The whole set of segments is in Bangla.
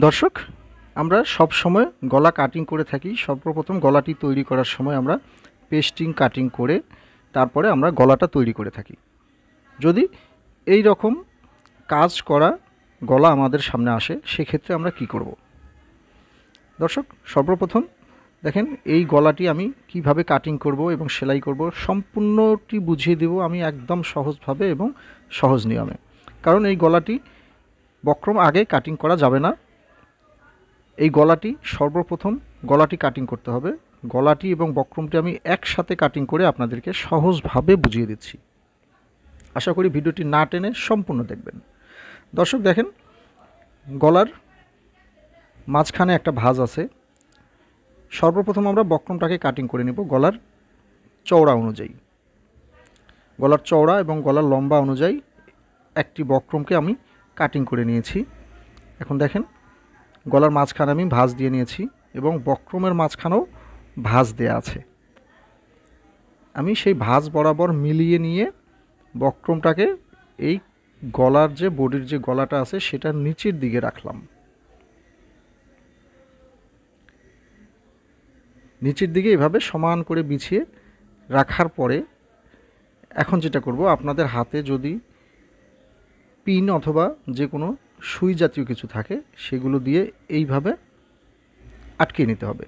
দর্শক, আমরা সব সময় গলা কাটিং করে থাকি। সর্বপ্রথম গলাটি তৈরি করার সময় আমরা পেস্টিং কাটিং করে তারপরে আমরা গলাটা তৈরি করে থাকি। যদি এই রকম কাজ করা গলা আমাদের সামনে আসে, সেক্ষেত্রে আমরা কি করব? দর্শক, সর্বপ্রথম দেখেন এই গলাটি আমি কিভাবে কাটিং করব এবং সেলাই করব সম্পূর্ণটি বুঝিয়ে দেব আমি একদম সহজভাবে এবং সহজ নিয়মে। কারণ এই গলাটি বক্রম আগে কাটিং করা যাবে না। এই গলাটি সর্বপ্রথম গলাটি কাটিং করতে হবে। গলাটি এবং বক্রমটি আমি একসাথে কাটিং করে আপনাদেরকে সহজভাবে বুঝিয়ে দিচ্ছি। আশা করি ভিডিওটি না টেনে সম্পূর্ণ দেখবেন। দর্শক দেখেন, গলার মাঝখানে একটা ভাঁজ আছে। সর্বপ্রথম আমরা বক্রমটাকে কাটিং করে নেব গলার চওড়া অনুযায়ী। গলার চওড়া এবং গলার লম্বা অনুযায়ী একটি বক্রমকে আমি কাটিং করে নিয়েছি। এখন দেখেন, গলার মাঝখানে আমি ভাঁজ দিয়ে নিয়েছি এবং বক্রমের মাঝখানেও ভাঁজ দেয়া আছে। আমি সেই ভাঁজ বরাবর মিলিয়ে নিয়ে বক্রমটাকে এই গলার যে বডির যে গলাটা আছে সেটার নিচের দিকে রাখলাম। নিচের দিকে এভাবে সমান করে বিছিয়ে রাখার পরে এখন যেটা করব, আপনাদের হাতে যদি পিন অথবা যে কোনো সুই জাতীয় কিছু থাকে সেগুলো দিয়ে এইভাবে আটকে নিতে হবে,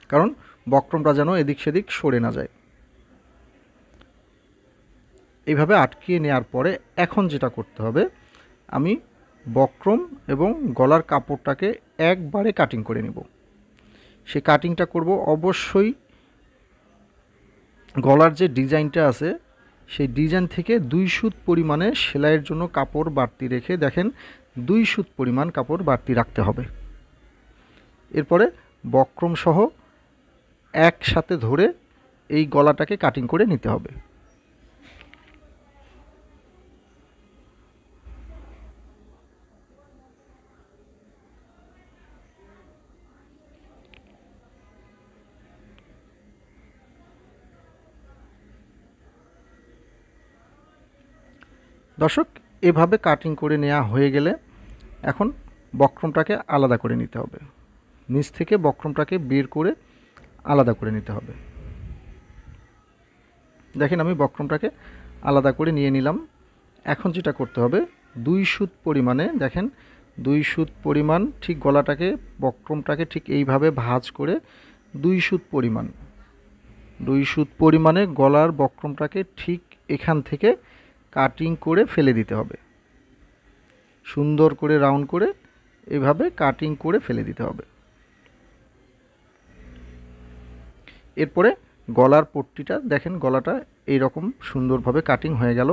কারণ বক্রমটা যেন এদিক সেদিক সরে না যায়। এইভাবে আটকিয়ে নেওয়ার পরে এখন যেটা করতে হবে, আমি বক্রম এবং গলার কাপড়টাকে একবারে কাটিং করে নেব। সেই কাটিংটা করব অবশ্যই গলার যে ডিজাইনটা আছে সেই ডিজাইন থেকে 2 সুত পরিমাণে সেলাইয়ের জন্য কাপড় বাড়তি রেখে, দেখেন 2 সুত পরিমাণ কাপড় বাড়তি রাখতে হবে। এরপরে বক্রম সহ একসাথে ধরে এই গলাটাকে কাটিং করে নিতে হবে। দর্শক, এভাবে কাটিং করে নেওয়া হয়ে গেলে এখন বক্রমটাকে আলাদা করে নিতে হবে। নিচ থেকে বক্রমটাকে বের করে আলাদা করে নিতে হবে। দেখেন, আমি বক্রমটাকে আলাদা করে নিয়ে নিলাম। এখন যেটা করতে হবে, 2 সুত পরিমাণে, দেখেন 2 সুত পরিমাণ ঠিক গলাটাকে বক্রমটাকে ঠিক এইভাবে ভাঁজ করে 2 সুত পরিমাণ 2 সুত পরিমাণে গলার বক্রমটাকে ঠিক এখান থেকে কাটিং করে ফেলে দিতে হবে। সুন্দর করে রাউন্ড করে এভাবে কাটিং করে ফেলে দিতে হবে। এরপরে গলার পট্টিটা দেখেন, গলাটা এইরকম সুন্দরভাবে কাটিং হয়ে গেল।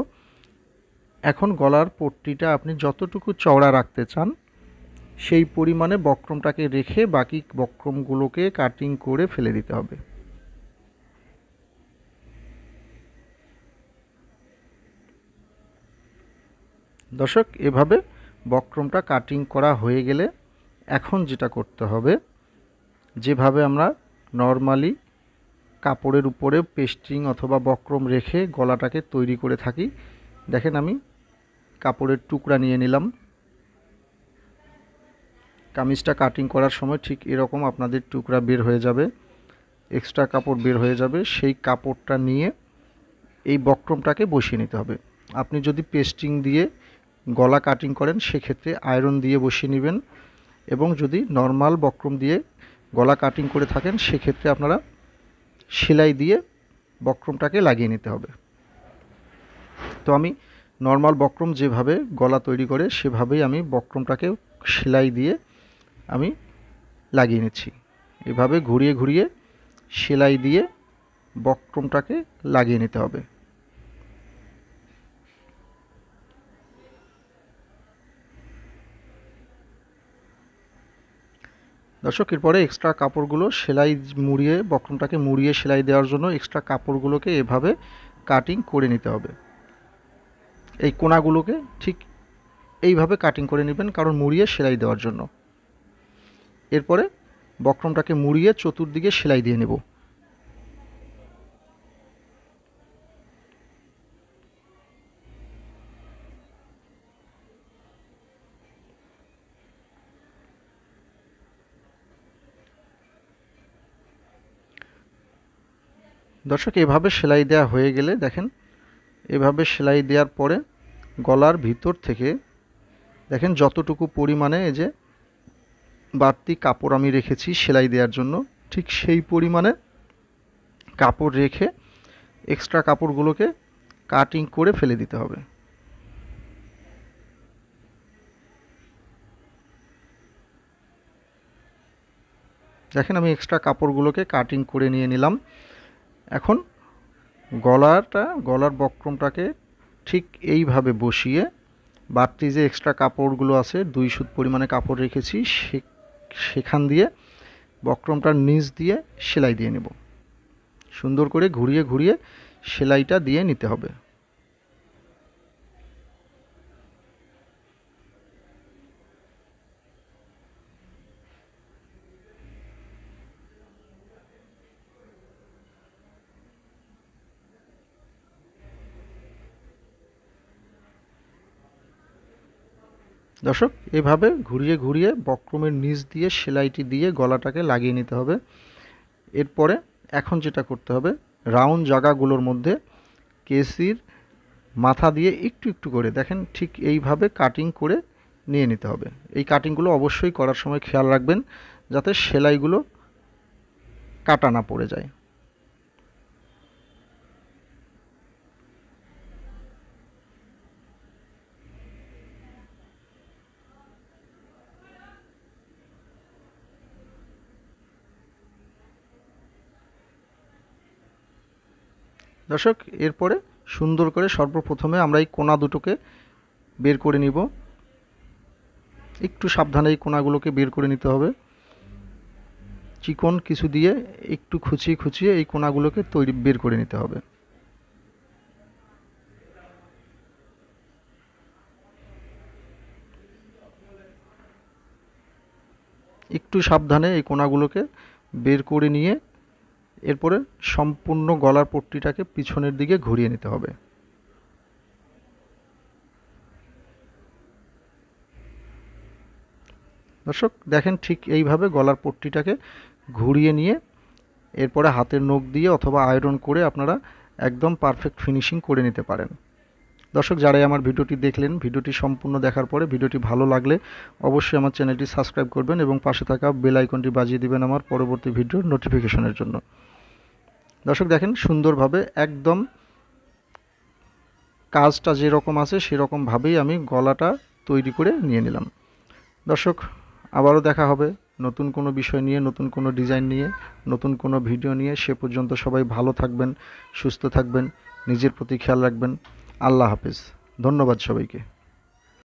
এখন গলার পট্টিটা আপনি যতটুকু চওড়া রাখতে চান সেই পরিমাণে বক্রমটাকে রেখে বাকি বক্রমগুলোকে কাটিং করে ফেলে দিতে হবে। দর্শক, এভাবে বক্রমটা কাটিং করা হয়ে গেলে এখন যেটা করতে হবে, যেভাবে আমরা নর্মালি কাপড়ের উপরে পেস্টিং অথবা বক্রম রেখে গলাটাকে তৈরি করে থাকি, দেখেন আমি কাপড়ের টুকরা নিয়ে নিলাম। কামিজটা কাটিং করার সময় ঠিক এরকম আপনাদের টুকরা বের হয়ে যাবে, এক্সট্রা কাপড় বের হয়ে যাবে। সেই কাপড়টা নিয়ে এই বক্রমটাকে বসিয়ে নিতে হবে। আপনি যদি পেস্টিং দিয়ে গলা কাটিং করেন সেক্ষেত্রে আয়রন দিয়ে বসিয়ে নেবেন, এবং যদি নর্মাল বক্রম দিয়ে গলা কাটিং করে থাকেন সেক্ষেত্রে আপনারা সেলাই দিয়ে বক্রমটাকে লাগিয়ে নিতে হবে। তো আমি নর্মাল বক্রম যেভাবে গলা তৈরি করে সেভাবেই আমি বক্রমটাকে সেলাই দিয়ে আমি লাগিয়ে নিচ্ছি। এভাবে ঘুরিয়ে ঘুরিয়ে সেলাই দিয়ে বক্রমটাকে লাগিয়ে নিতে হবে। দর্শক, এরপরে এক্সট্রা কাপড়গুলো সেলাই মুড়িয়ে বক্রমটাকে মুড়িয়ে সেলাই দেওয়ার জন্য এক্সট্রা কাপড়গুলোকে এভাবে কাটিং করে নিতে হবে। এই কোণাগুলোকে ঠিক এইভাবে কাটিং করে নেবেন, কারণ মুড়িয়ে সেলাই দেওয়ার জন্য। এরপরে বক্রমটাকে মুড়িয়ে চতুর্দিকে সেলাই দিয়ে নেব। দর্শক এভাবে সেলাই দেওয়া হয়ে গেলে দেখেন, এভাবে সেলাই দেওয়ার পরে গলার ভিতর থেকে দেখেন যতটুকু পরিমাণে এই যে বাড়তি কাপড় আমি রেখেছি সেলাই দেওয়ার জন্য, ঠিক সেই পরিমাণে কাপড় রেখে এক্সট্রা কাপড়গুলোকে কাটিং করে ফেলে দিতে হবে। দেখেন আমি এক্সট্রা কাপড়গুলোকে কাটিং করে নিয়ে নিলাম। এখন গলার বক্রমটাকে ঠিক এইভাবে বসিয়ে বাড়তি যে এক্সট্রা কাপড়গুলো আছে 2 সুত পরিমাণে কাপড় রেখেছি সেখান দিয়ে বক্রমটার নিচ দিয়ে সেলাই দিয়ে নেব। সুন্দর করে ঘুরিয়ে ঘুরিয়ে সেলাইটা দিয়ে নিতে হবে। দর্শক এভাবে ঘুরিয়ে ঘুরিয়ে বক্রমের নিচ দিয়ে সেলাইটি দিয়ে গলাটাকে লাগিয়ে নিতে হবে। এরপরে এখন যেটা করতে হবে, রাউন্ড জায়গাগুলোর মধ্যে কেসির মাথা দিয়ে একটু একটু করে দেখেন ঠিক এইভাবে কাটিং করে নিয়ে নিতে হবে। এই কাটিংগুলো অবশ্যই করার সময় খেয়াল রাখবেন যাতে সেলাইগুলো কাটা না পড়ে যায়। দর্শক এরপরে সুন্দর করে সর্বপ্রথমে আমরা এই কোণা দুটোকে বের করে নিব। একটু সাবধানে এই কোণাগুলোকে বের করে নিতে হবে। চিকন কিছু দিয়ে একটু খুঁচিয়ে খুঁচিয়ে এই কোণাগুলোকে বের করে নিতে হবে। একটু সাবধানে এই কোণাগুলোকে বের করে নিয়ে এরপরে সম্পূর্ণ গলার পট্টিটাকে পিছনের দিকে ঘুরিয়ে নিতে হবে। দর্শক দেখেন ঠিক এইভাবে গলার পট্টিটাকে ঘুরিয়ে নিয়ে এরপরে হাতের নখ দিয়ে অথবা আয়রন করে আপনারা একদম পারফেক্ট ফিনিশিং করে নিতে পারেন। দর্শক যারাই আমার ভিডিওটি দেখলেন, ভিডিওটি সম্পূর্ণ দেখার পরে ভিডিওটি ভালো লাগলে অবশ্যই আমার চ্যানেলটি সাবস্ক্রাইব করবেন এবং পাশে থাকা বেল আইকনটি বাজিয়ে দিবেন আমার পরবর্তী ভিডিওর নোটিফিকেশনের জন্য। দর্শক দেখেন সুন্দরভাবে একদম কাজটা যেরকম আছে সেরকমভাবেই আমি গলাটা তৈরি করে নিয়ে নিলাম। দর্শক আবারও দেখা হবে নতুন কোনো বিষয় নিয়ে, নতুন কোনো ডিজাইন নিয়ে, নতুন কোনো ভিডিও নিয়ে। সে পর্যন্ত সবাই ভালো থাকবেন, সুস্থ থাকবেন, নিজের প্রতি খেয়াল রাখবেন। আল্লাহ হাফেজ। ধন্যবাদ সবাইকে।